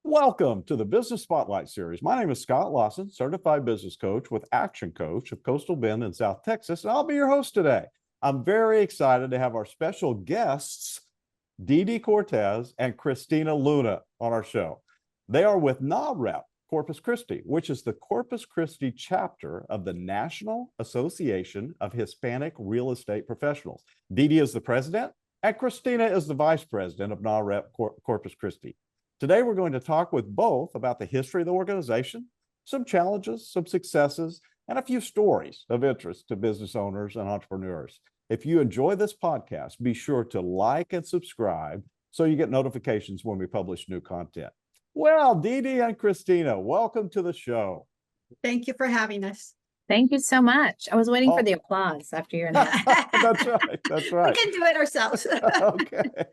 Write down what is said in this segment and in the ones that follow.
Welcome to the Business Spotlight Series. My name is Scott Lawson, certified business coach with Action Coach of Coastal Bend in South Texas, and I'll be your host today. I'm very excited to have our special guests, Dee Dee Cortez and Christina Luna, on our show. They are with NAHREP Corpus Christi, which is the Corpus Christi chapter of the National Association of Hispanic Real Estate Professionals. Dee Dee is the president, and Christina is the vice president of NAHREP Corpus Christi. Today, we're going to talk with both about the history of the organization, some challenges, some successes, and a few stories of interest to business owners and entrepreneurs. If you enjoy this podcast, be sure to like and subscribe so you get notifications when we publish new content. Well, Dee Dee and Christina, welcome to the show. Thank you for having us. Thank you so much. I was waiting for the applause after your announcement. That's right. That's right. We can do it ourselves. Okay.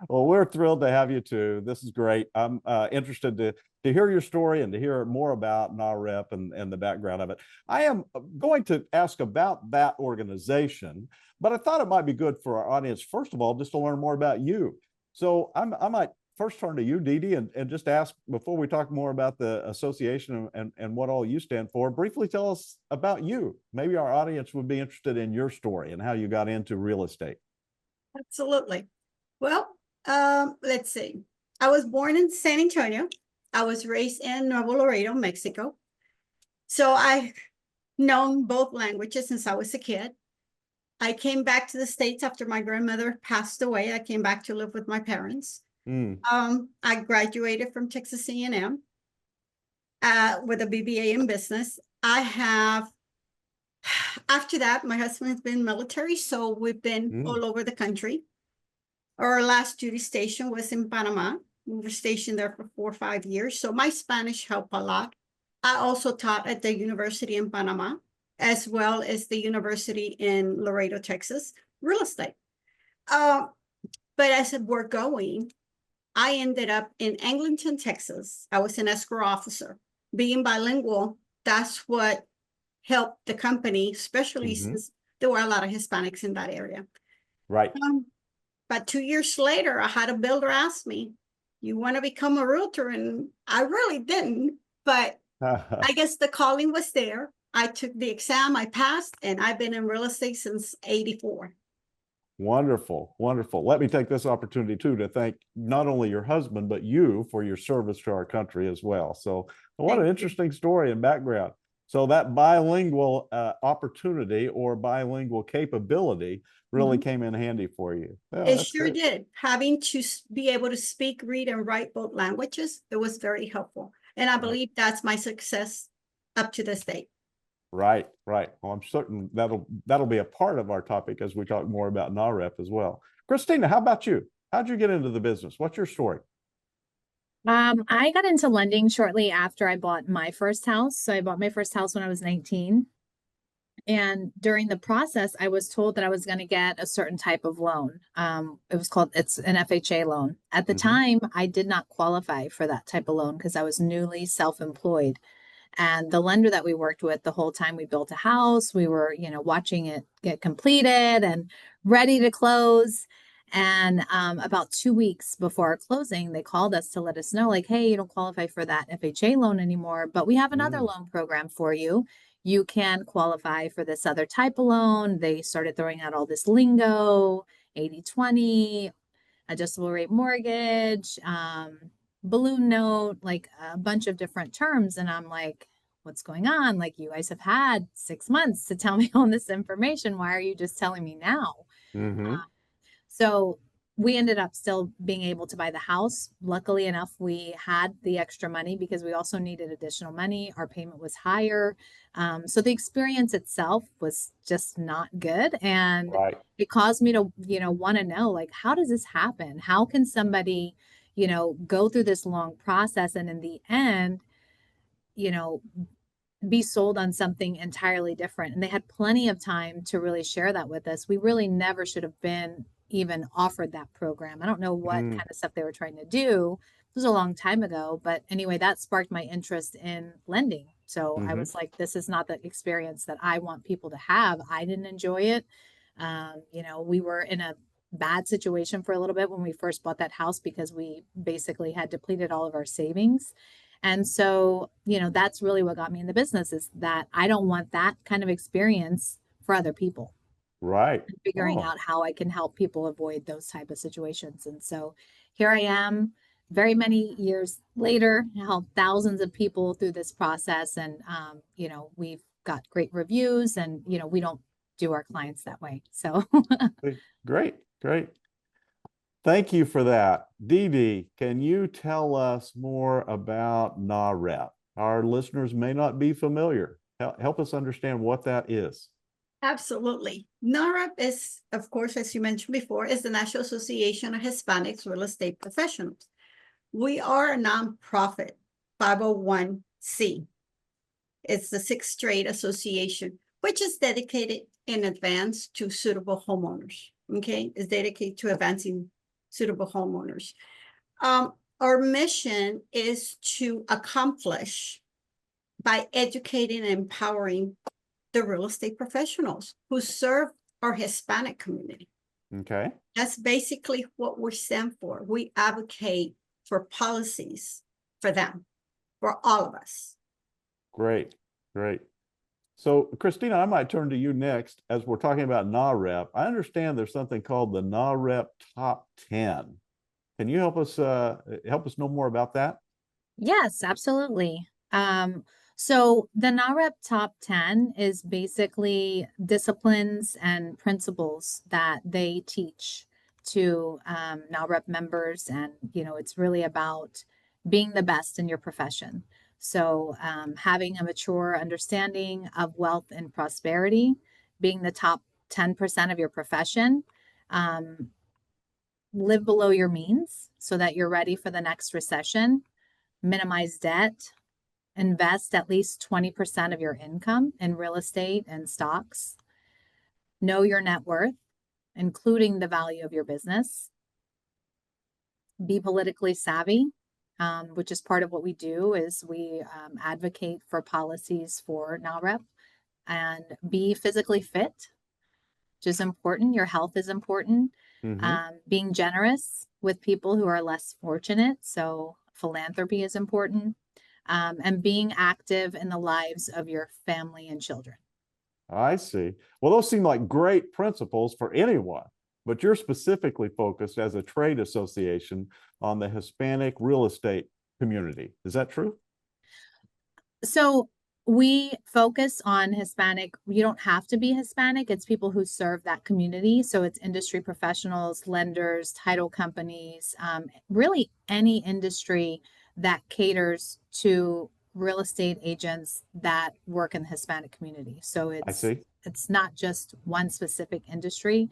Well, we're thrilled to have you too. This is great. I'm interested to hear your story and to hear more about NAHREP and the background of it. I am going to ask about that organization, but I thought it might be good for our audience, first of all, just to learn more about you. So I might first turn to you, Dee Dee, and just ask, before we talk more about the association and what all you stand for, briefly tell us about you. Maybe our audience would be interested in your story and how you got into real estate. Absolutely. Well, let's see. I was born in San Antonio. I was raised in Nuevo Laredo, Mexico. So I've known both languages since I was a kid. I came back to the States after my grandmother passed away. I came back to live with my parents. I graduated from Texas A&M with a BBA in business. After that, my husband has been military, so we've been all over the country. Our last duty station was in Panama. We were stationed there for 4 or 5 years. So my Spanish helped a lot. I also taught at the university in Panama, as well as the university in Laredo, Texas, real estate. But as we're going, I ended up in Eglinton, Texas. I was an escrow officer. Being bilingual, that's what helped the company, especially since there were a lot of Hispanics in that area. Right. But 2 years later, I had a builder ask me, you want to become a realtor? And I really didn't, but I guess the calling was there. I took the exam, I passed, and I've been in real estate since '84. Wonderful, wonderful. Let me take this opportunity too to thank not only your husband, but you for your service to our country as well. So what an interesting story and background. So that bilingual opportunity or bilingual capability really came in handy for you. Oh, it sure did. Having to be able to speak, read, and write both languages, it was very helpful. And I believe that's my success up to this date. Right, right. Well, I'm certain that'll be a part of our topic as we talk more about NAHREP as well. Christina, how about you? How'd you get into the business? What's your story? I got into lending shortly after I bought my first house. So I bought my first house when I was 19. And during the process, I was told that I was going to get a certain type of loan. It's an FHA loan. At the time, I did not qualify for that type of loan because I was newly self-employed. And the lender that we worked with the whole time we built a house, we were, watching it get completed and ready to close. And about 2 weeks before our closing, they called us to let us know, like, hey, you don't qualify for that FHA loan anymore, but we have another loan program for you. You can qualify for this other type of loan. They started throwing out all this lingo, 80-20, adjustable rate mortgage, balloon note, like a bunch of different terms. And I'm like, what's going on? Like, you guys have had 6 months to tell me all this information. Why are you just telling me now? So we ended up still being able to buy the house. Luckily enough, we had the extra money because we also needed additional money. Our payment was higher. So the experience itself was just not good. And it caused me to, want to know, like, how does this happen? How can somebody, go through this long process and in the end, be sold on something entirely different? And they had plenty of time to really share that with us. We really never should have been even offered that program. I don't know what kind of stuff they were trying to do. It was a long time ago, but anyway, that sparked my interest in lending. So I was like, this is not the experience that I want people to have. I didn't enjoy it. We were in a bad situation for a little bit when we first bought that house because we basically had depleted all of our savings. And so, you know, that's really what got me in the business, is that I don't want that kind of experience for other people. Right. Figuring Oh, out how I can help people avoid those type of situations. And so here I am, very many years later, helped thousands of people through this process. And, you know, we've got great reviews, and, you know, we don't do our clients that way. So great, great. Thank you for that. Dee Dee, can you tell us more about NAHREP? Our listeners may not be familiar. Help us understand what that is. Absolutely. NAHREP is, of course, as you mentioned before, is the National Association of Hispanics Real Estate Professionals. We are a nonprofit 501c. It's the sixth trade association, which is dedicated in advance to suitable homeowners. Okay, it's dedicated to advancing suitable homeowners. Our mission is to accomplish by educating and empowering the real estate professionals who serve our Hispanic community. Okay. That's basically what we stand for. We advocate for policies for them, for all of us. Great, great. So, Christina, I might turn to you next as we're talking about NAHREP. I understand there's something called the NAHREP Top 10. Can you help us know more about that? yes, absolutely. So the NAHREP Top 10 is basically disciplines and principles that they teach to NAHREP members. And, you know, it's really about being the best in your profession. So having a mature understanding of wealth and prosperity, being the top 10% of your profession, live below your means so that you're ready for the next recession, minimize debt, invest at least 20% of your income in real estate and stocks, know your net worth, including the value of your business, be politically savvy, which is part of what we do, is we advocate for policies for NAHREP, and be physically fit, which is important. Your health is important. Being generous with people who are less fortunate. So philanthropy is important. And being active in the lives of your family and children. I see. Well, those seem like great principles for anyone, but you're specifically focused as a trade association on the Hispanic real estate community. Is that true? So we focus on Hispanic. You don't have to be Hispanic. It's people who serve that community. So it's industry professionals, lenders, title companies, really any industry that caters to real estate agents that work in the Hispanic community. So it's not just one specific industry.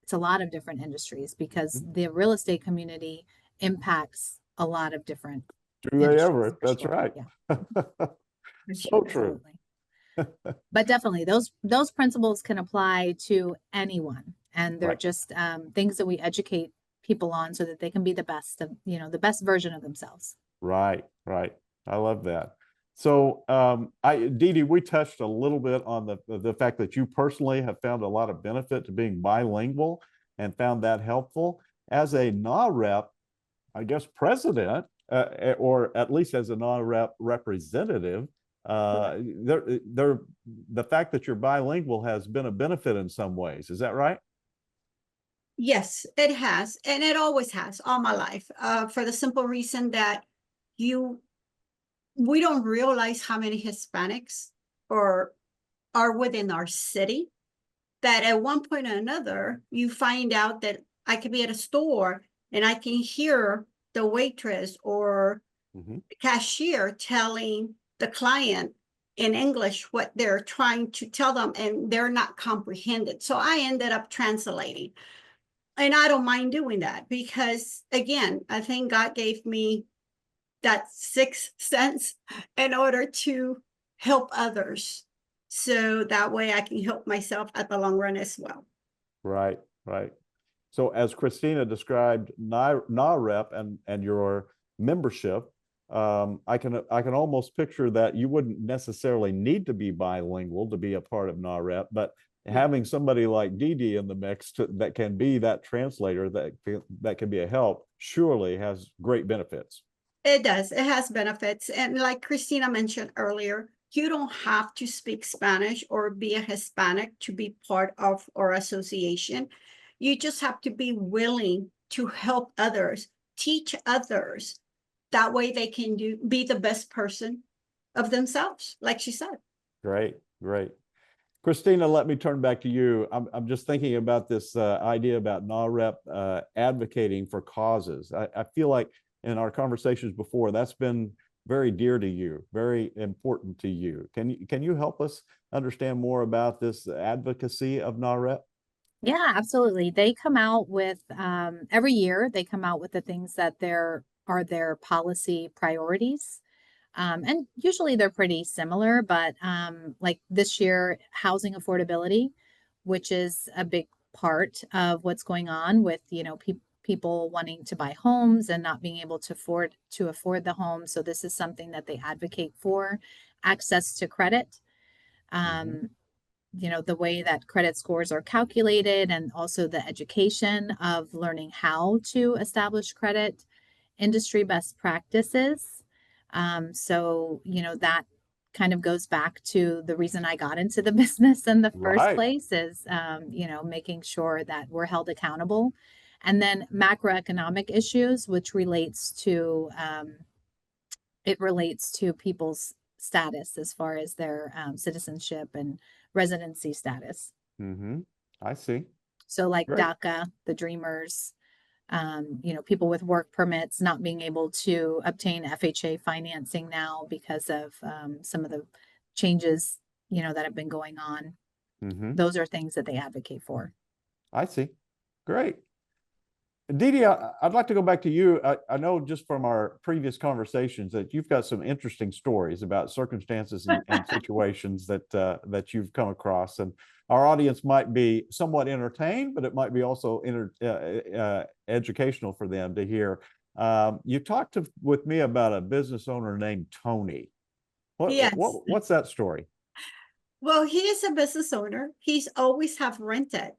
It's a lot of different industries, because the real estate community impacts a lot of different Do they industries, ever? for That's sure. right. Yeah. So true. But definitely those principles can apply to anyone, and they're Right. just things that we educate people on so that they can be the best of, you know, the best version of themselves. Right, right. I love that. So, Dee Dee, we touched a little bit on the fact that you personally have found a lot of benefit to being bilingual and found that helpful. As a NAHREP, I guess, president, or at least as a NAHREP representative, the fact that you're bilingual has been a benefit in some ways. Is that right? Yes, it has. And it always has all my life, for the simple reason that we don't realize how many Hispanics are within our city, that at one point or another, you find out that I could be at a store and I can hear the waitress or the cashier telling the client in English what they're trying to tell them, and they're not comprehended. So I ended up translating. And I don't mind doing that because, again, I think God gave me that sixth sense in order to help others. So that way I can help myself at the long run as well. Right, right. So as Christina described NAHREP and your membership, I can almost picture that you wouldn't necessarily need to be bilingual to be a part of NAHREP, but having somebody like Dee Dee in the mix that can be that translator that can be a help surely has great benefits. It does. It has benefits. And like Christina mentioned earlier, you don't have to speak Spanish or be a Hispanic to be part of our association. You just have to be willing to help others, teach others. That way they can be the best person of themselves, like she said. Great, great. Christina, let me turn back to you. I'm just thinking about this idea about NAHREP advocating for causes. I feel like in our conversations before, that's been very dear to you, very important to you. Can you help us understand more about this advocacy of NAHREP? Yeah, absolutely. They come out with every year, they come out with the things that are their policy priorities. And usually they're pretty similar, but like this year, housing affordability, which is a big part of what's going on with, people wanting to buy homes and not being able to afford the home. So this is something that they advocate for. Access to credit. The way that credit scores are calculated, and also the education of learning how to establish credit, industry best practices. That kind of goes back to the reason I got into the business in the first place is, making sure that we're held accountable. And then macroeconomic issues, which relates to people's status as far as their citizenship and residency status. I see. So like Great. DACA, the Dreamers, people with work permits not being able to obtain FHA financing now because of some of the changes, that have been going on. Those are things that they advocate for. I see. Great. Dee Dee, I'd like to go back to you. I know just from our previous conversations that you've got some interesting stories about circumstances and situations that you've come across, and our audience might be somewhat entertained, but it might be also educational for them to hear. You talked with me about a business owner named Tony. Yes. What's that story? Well, he is a business owner. He's always have rented.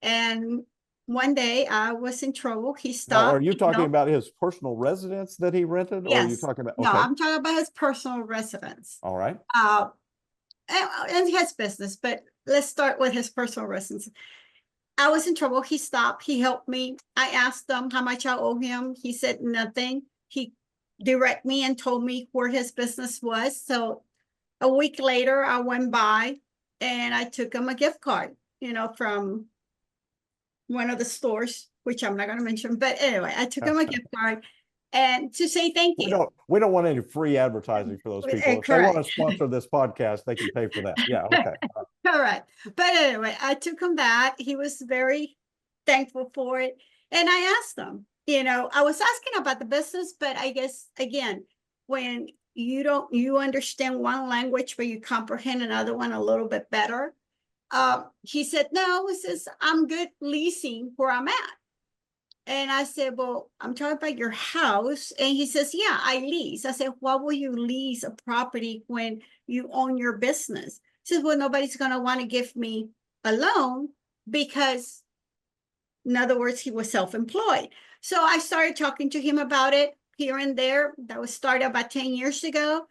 And one day I was in trouble. He stopped. Now, are you talking about his personal residence that he rented? Yes. Or are you talking about? No, okay. I'm talking about his personal residence. All right. And his business, but let's start with his personal residence. I was in trouble. He stopped. He helped me. I asked him how much I owe him. He said nothing. He directed me and told me where his business was. So a week later, I went by and I took him a gift card, from one of the stores, which I'm not going to mention. But anyway, I took him a gift card and to say thank you. We don't want any free advertising for those people. If they want to sponsor this podcast, they can pay for that. Yeah, okay. Correct. But anyway, I took him that. He was very thankful for it. And I asked him, I was asking about the business, but I guess, again, when you understand one language, but you comprehend another one a little bit better. He said, no, he says, I'm good leasing where I'm at. And I said, well, I'm talking about your house. And he says, yeah, I lease. I said, why will you lease a property when you own your business? He says, well, nobody's going to want to give me a loan because, in other words, he was self-employed. So I started talking to him about it here and there. That was started about 10 years ago.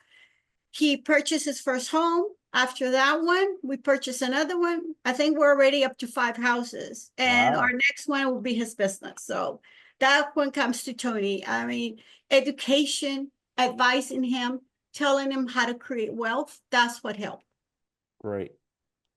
He purchased his first home. After that one, we purchased another one. I think we're already up to 5 houses. And Wow. our next one will be his business. So that one comes to Tony. I mean, education, advising him, telling him how to create wealth, that's what helped. Great.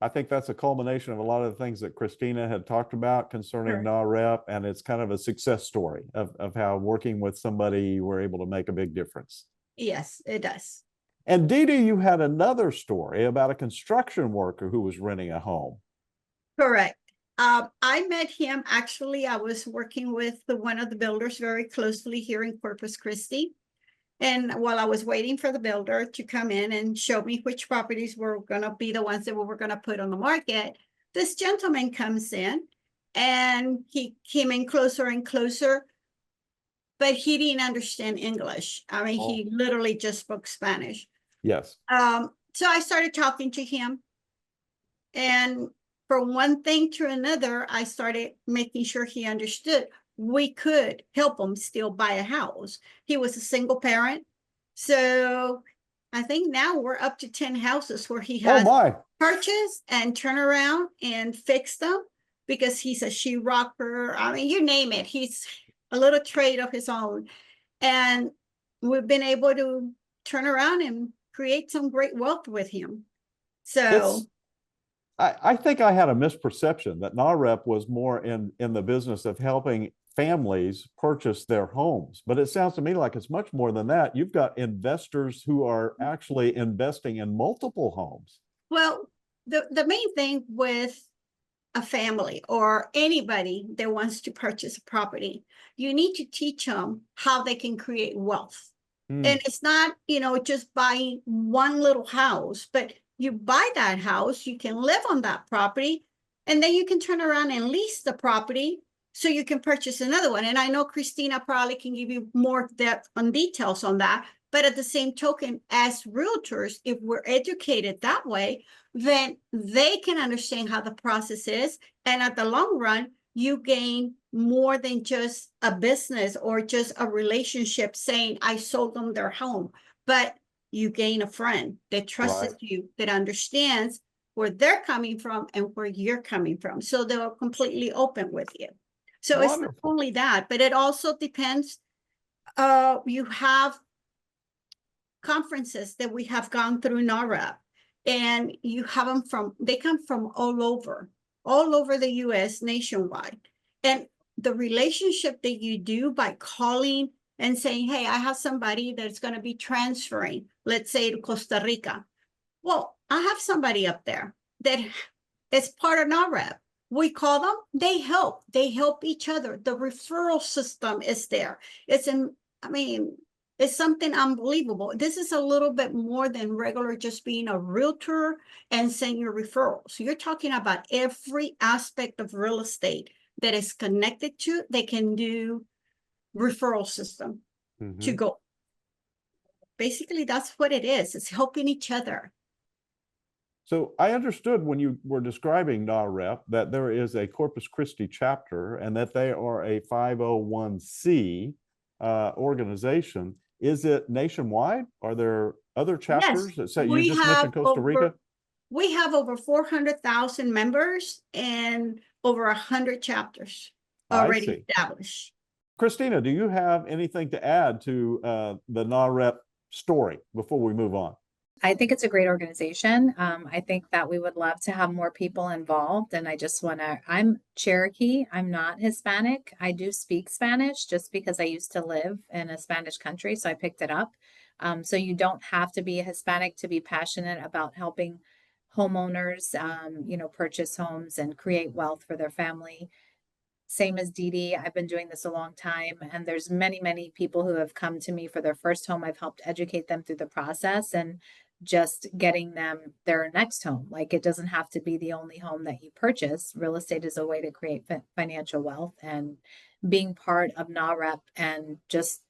I think that's a culmination of a lot of the things that Christina had talked about concerning NAHREP, and it's kind of a success story of how working with somebody you were able to make a big difference. Yes, it does. And Dee Dee, you had another story about a construction worker who was renting a home. Correct. I met him, actually, I was working with one of the builders very closely here in Corpus Christi. And while I was waiting for the builder to come in and show me which properties were going to be the ones that we were going to put on the market, this gentleman comes in and he came in closer and closer, but he didn't understand English. I mean, he literally just spoke Spanish. Yes. So I started talking to him, and from one thing to another, I started making sure he understood we could help him still buy a house. He was a single parent. So I think now we're up to 10 houses where he Oh has my, purchased and turn around and fix them because he's a sheetrocker. I mean, you name it. He's a little trade of his own. And we've been able to turn around and create some great wealth with him. So it's, I think I had a misperception that NAHREP was more in the business of helping families purchase their homes. But it sounds to me like it's much more than that. You've got investors who are actually investing in multiple homes. well, the main thing with a family or anybody that wants to purchase a property, you need to teach them how they can create wealth. Hmm. And it's not, just buying one little house, but you buy that house, you can live on that property, and then you can turn around and lease the property so you can purchase another one. And I know Christina probably can give you more depth on details on that. But at the same token, as realtors, if we're educated that way, then they can understand how the process is. And at the long run, you gain more than just a business or just a relationship saying, I sold them their home, but you gain a friend that trusts Right. you, that understands where they're coming from and where you're coming from. So they're completely open with you. So it's not Wonderful. only that, but it also depends. You have conferences that we have gone through NAHREP, and you have them they come from all over the US, nationwide. And the relationship that you do by calling and saying, hey, I have somebody that's going to be transferring, let's say to Costa Rica. Well, I have somebody up there that is part of NAHREP. We call them, they help each other. The referral system is there. It's something unbelievable. This is a little bit more than regular just being a realtor and sending your referrals. You're talking about every aspect of real estate that is connected to, they can do referral system to go. Basically, that's what it is. It's helping each other. So I understood when you were describing NAHREP that there is a Corpus Christi chapter and that they are a 501c organization. Is it nationwide? Are there other chapters that say you just mentioned Costa Rica? We have over 400,000 members and over 100 chapters already established. Christina, do you have anything to add to the NAHREP story before we move on? I think it's a great organization. I think that we would love to have more people involved. And I'm Cherokee. I'm not Hispanic. I do speak Spanish just because I used to live in a Spanish country. So I picked it up. So you don't have to be a Hispanic to be passionate about helping homeowners, purchase homes and create wealth for their family. Same as Dee Dee, I've been doing this a long time, and there's many, many people who have come to me for their first home. I've helped educate them through the process and just getting them their next home. Like, it doesn't have to be the only home that you purchase. Real estate is a way to create financial wealth, and being part of NAHREP and just,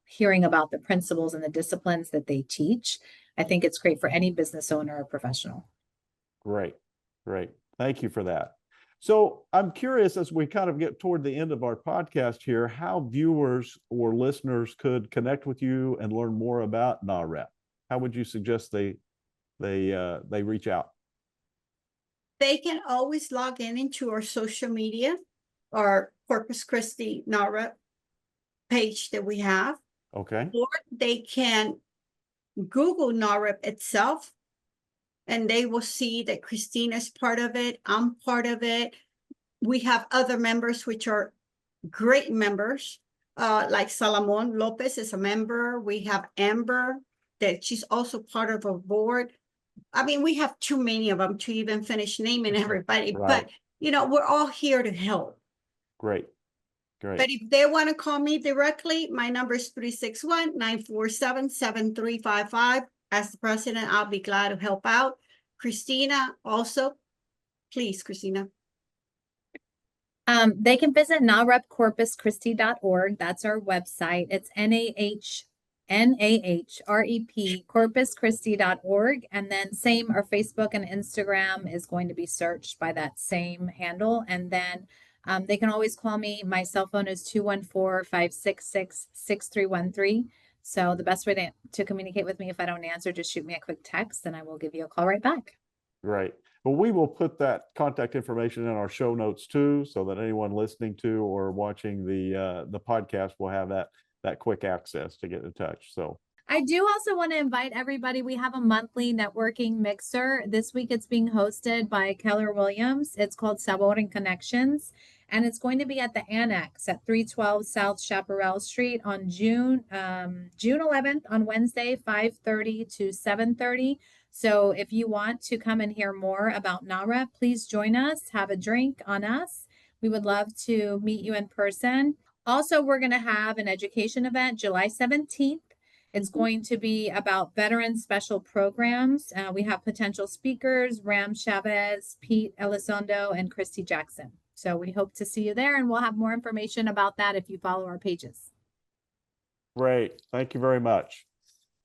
hearing about the principles and the disciplines that they teach, I think it's great for any business owner or professional. Great. Thank you for that. So I'm curious, as we kind of get toward the end of our podcast here, how viewers or listeners could connect with you and learn more about NAHREP. How would you suggest they reach out? They can always log into our social media, our Corpus Christi NAHREP page that we have. Okay. Or they can Google NAHREP itself, and they will see that Christina's part of it. I'm part of it. We have other members, which are great members, like Salomon Lopez is a member. We have Amber, that she's also part of a board. I mean, we have too many of them to even finish naming everybody, Right. but we're all here to help. Great. But if they want to call me directly, my number is 361-947-7355. As the president, I'll be glad to help out. Christina also, please, Christina. They can visit nahrepcorpuschristi.org. That's our website. It's NAHREP NAHREP corpuschristi.org. And then same, our Facebook and Instagram is going to be searched by that same handle. And then they can always call me. My cell phone is 214-566-6313. So the best way to communicate with me, if I don't answer, just shoot me a quick text and I will give you a call right back. Great. Well, we will put that contact information in our show notes too, so that anyone listening to or watching the podcast will have that quick access to get in touch. So I do also want to invite everybody. We have a monthly networking mixer. This week it's being hosted by Keller Williams. It's called Sabor and Connections. And it's going to be at the Annex at 312 South Chaparral Street on June 11th on Wednesday, 5:30 to 7:30. So if you want to come and hear more about NAHREP, please join us, have a drink on us. We would love to meet you in person. Also, we're going to have an education event July 17th. It's going to be about veteran special programs. We have potential speakers, Ram Chavez, Pete Elizondo, and Christy Jackson. So we hope to see you there, and we'll have more information about that if you follow our pages. great. Thank you very much.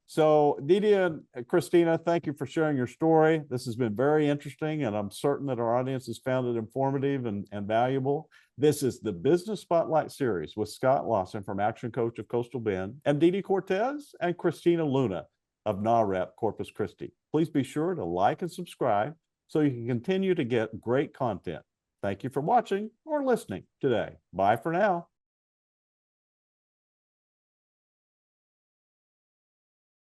So Dee Dee and Christina, thank you for sharing your story. This has been very interesting, and I'm certain that our audience has found it informative and valuable. This is the Business Spotlight Series with Scott Lawson from Action Coach of Coastal Bend and Dee Dee Cortez and Christina Luna of NAHREP Corpus Christi. Please be sure to like and subscribe so you can continue to get great content. Thank you for watching or listening today. Bye for now.